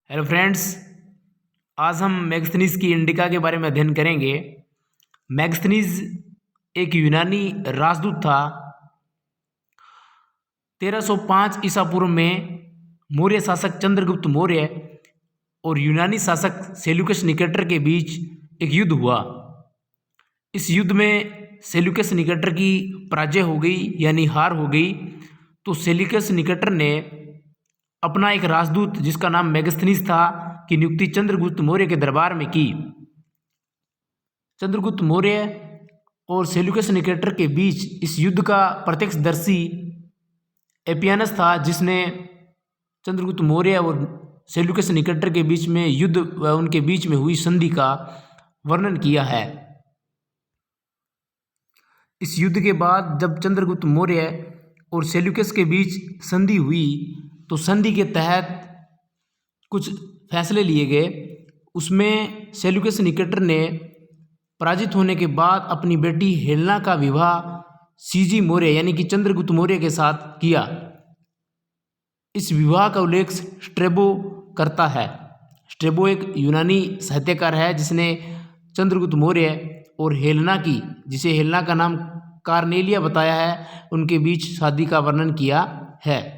Hello friends, आज हम Megasthenes की इंडिका के बारे में अध्ययन करेंगे। मैगस्थनीज एक यूनानी राजदूत था। 1305 ईसा पूर्व में मौर्य शासक चंद्रगुप्त मौर्य और यूनानी शासक सेल्यूकस निकेटर के बीच एक युद्ध हुआ। इस युद्ध में सेल्यूकस निकेटर की पराजय हो गई, यानी हार हो गई। तो सेल्यूकस निकेटर ने अपना एक राजदूत जिसका नाम मैगस्थनीज था की नियुक्ति चंद्रगुप्त मौर्य के दरबार में की। चंद्रगुप्त मौर्य और सेल्यूकस निकेटर के बीच इस युद्ध का प्रत्यक्षदर्शी एपियानस था, जिसने चंद्रगुप्त मौर्य और सेल्यूकस निकेटर के बीच में युद्ध व उनके बीच में हुई संधि का वर्णन किया है। इस युद्ध के बाद जब चंद्रगुप्त मौर्य और सेल्यूकस के बीच संधि हुई तो संधि के तहत कुछ फैसले लिए गए। उसमें सेल्यूकस निकेटर ने पराजित होने के बाद अपनी बेटी हेलेना का विवाह सीजी मौर्य यानी कि चंद्रगुप्त मौर्य के साथ किया। इस विवाह का उल्लेख स्ट्रेबो करता है। स्ट्रेबो एक यूनानी साहित्यकार है जिसने चंद्रगुप्त मौर्य और हेलेना की, जिसे हेलेना का नाम कार्नेलिया बताया है, उनके बीच शादी का वर्णन किया है।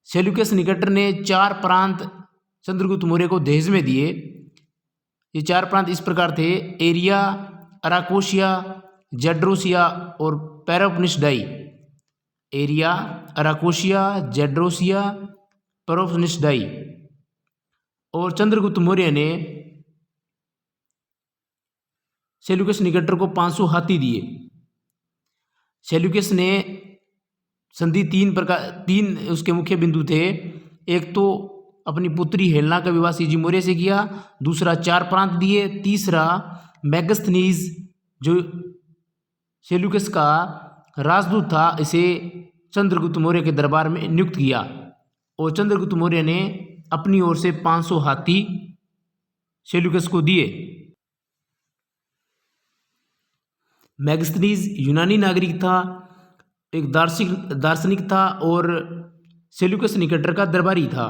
सेल्यूकस निकेटर ने 4 प्रांत चंद्रगुप्त मौर्य को दहेज में दिए। ये 4 प्रांत इस प्रकार थे: एरिया, अराकोशिया, जेड्रोसिया और पेरोपनिसडाई। Area, अराकोशिया, Gedrosia, पेरोपनिसडाई। और चंद्रगुप्त मौर्य ने सेल्यूकस निकेटर को 500 हाथी दिए। सेल्यूकस ने संधि तीन उसके मुख्य बिंदु थे। एक तो अपनी पुत्री हेलेना का विवाह सीजी मौर्य से किया, दूसरा 4 प्रांत दिए, तीसरा मैगस्थनीज जो सेल्यूकस का राजदूत था इसे चंद्रगुप्त मौर्य के दरबार में नियुक्त किया और चंद्रगुप्त मौर्य ने अपनी ओर से 500 हाथी सेल्यूकस को दिए। मैगस्थनीज यूनानी नागरिक था, एक दार्शनिक था और सेल्यूकस निकेटर का दरबारी था।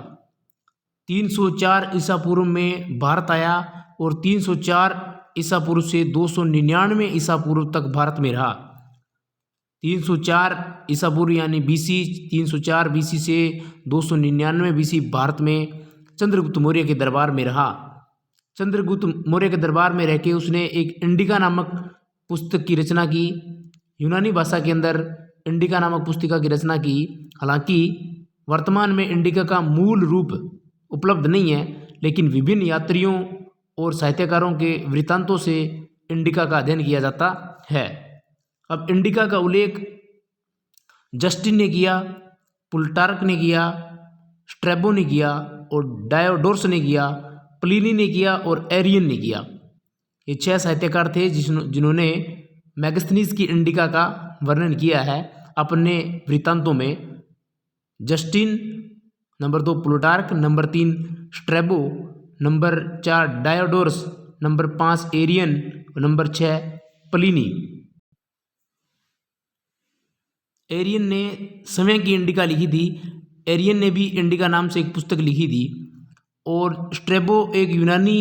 304 ईसा पूर्व में भारत आया और 304 ईसा पूर्व से 299 ईसा पूर्व तक भारत में रहा। 304 ईसा पूर्व यानी बीसी, 304 बीसी से 299 बीसी भारत में चंद्रगुप्त मौर्य के दरबार में रहा। चंद्रगुप्त मौर्य के दरबार में रह के उसने एक इंडिका नामक पुस्तक की रचना की। यूनानी भाषा के अंदर इंडिका नामक पुस्तिका की रचना की। हालांकि वर्तमान में इंडिका का मूल रूप उपलब्ध नहीं है, लेकिन विभिन्न यात्रियों और साहित्यकारों के वृत्तांतों से इंडिका का अध्ययन किया जाता है। अब इंडिका का उल्लेख जस्टिन ने किया, प्लूटार्क ने किया, स्ट्रैबो ने किया और डायोडोरस ने किया, प्लिनी ने किया और एरियन ने किया। ये 6 साहित्यकार थे जिन्होंने मैगस्थनीज की इंडिका का वर्णन किया है अपने वृत्तांतों में। Justin, number 2 Plutarch, number 3 Strabo, number 4 Diodorus, number 5 Arrian और नंबर 6 प्लिनी। एरियन ने समय की इंडिका लिखी थी। एरियन ने भी इंडिका नाम से एक पुस्तक लिखी थी। और स्ट्रैबो एक यूनानी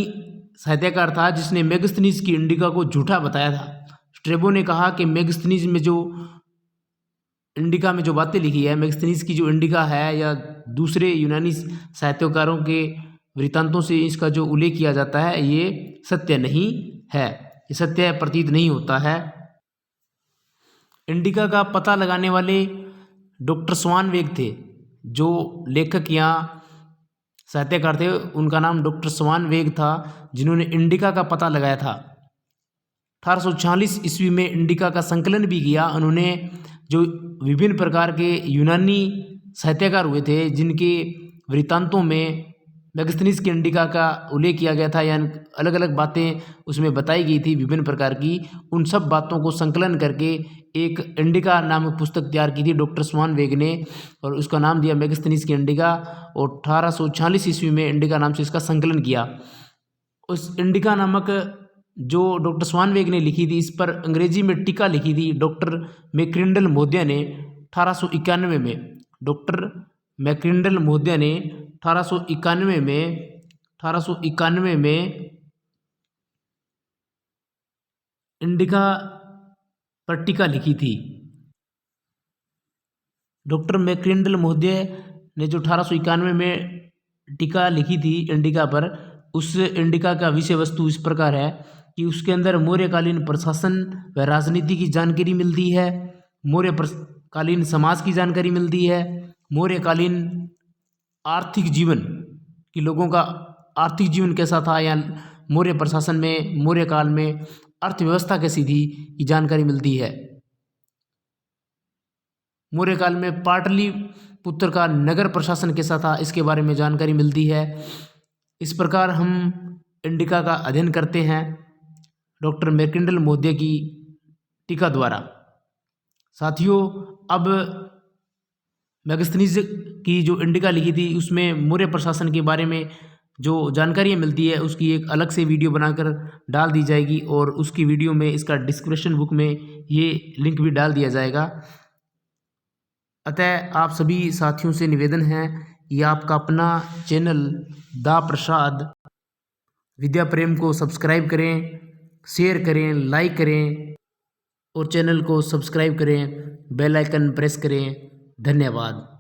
साहित्यकार था जिसने मैगस्थनीज की इंडिका को झूठा बताया था। स्ट्रैबो ने कहा कि मैगस्थनीज में जो इंडिका में जो बातें लिखी है, मैगस्थनीज की जो इंडिका है या दूसरे यूनानी साहित्यकारों के वृत्तांतों से इसका जो उल्लेख किया जाता है, ये सत्य नहीं है, ये सत्य प्रतीत नहीं होता है। इंडिका का पता लगाने वाले डॉक्टर स्वानवेग थे, जो लेखक या साहित्यकार थे, उनका नाम डॉक्टर स्वानवेग था, जिन्होंने इंडिका का पता लगाया था। 1840 ईस्वी में इंडिका का संकलन भी किया उन्होंने। जो विभिन्न प्रकार के यूनानी साहित्यकार हुए थे जिनके वृत्तांतों में मैगस्थनीज की इंडिका का उल्लेख किया गया था, यानी अलग अलग बातें उसमें बताई गई थी विभिन्न प्रकार की, उन सब बातों को संकलन करके एक इंडिका नामक पुस्तक तैयार की थी डॉक्टर स्वानवेग ने और उसका नाम दिया मैगस्थनीज की इंडिका। और 1846 ईस्वी में इंडिका नाम से इसका संकलन किया। उस इंडिका नामक जो डॉक्टर स्वानवेग ने लिखी थी, इस पर अंग्रेजी में टीका लिखी थी डॉक्टर मैक्रिंडल महोदय ने 1891 में। डॉक्टर मैक्रिंडल महोदय ने 1891 में इंडिका पर टीका लिखी थी। डॉक्टर मैक्रिंडल महोदय ने जो 1891 में टीका लिखी थी इंडिका पर, उस इंडिका का विषय वस्तु इस प्रकार है कि उसके अंदर मौर्यकालीन प्रशासन व राजनीति की जानकारी मिलती है, मौर्यकालीन समाज की जानकारी मिलती है, मौर्यकालीन आर्थिक जीवन कि लोगों का आर्थिक जीवन कैसा था, या मौर्य प्रशासन में मौर्य काल में अर्थव्यवस्था कैसी थी की जानकारी मिलती है। मौर्य काल में पाटलिपुत्र का नगर प्रशासन कैसा था, इसके बारे में जानकारी मिलती है। इस प्रकार हम इंडिका का अध्ययन करते हैं डॉक्टर मैक्रिंडल महोदय की टीका द्वारा। साथियों, अब मैगस्थनीज की जो इंडिका लिखी थी उसमें मौर्य प्रशासन के बारे में जो जानकारियाँ मिलती है उसकी एक अलग से वीडियो बनाकर डाल दी जाएगी, और उसकी वीडियो में इसका डिस्क्रिप्शन बुक में ये लिंक भी डाल दिया जाएगा। अतः आप सभी साथियों से निवेदन है कि आपका अपना चैनल दा प्रसाद विद्या प्रेम को सब्सक्राइब करें, शेयर करें, लाइक करें और चैनल को सब्सक्राइब करें, बेल आइकन प्रेस करें। धन्यवाद।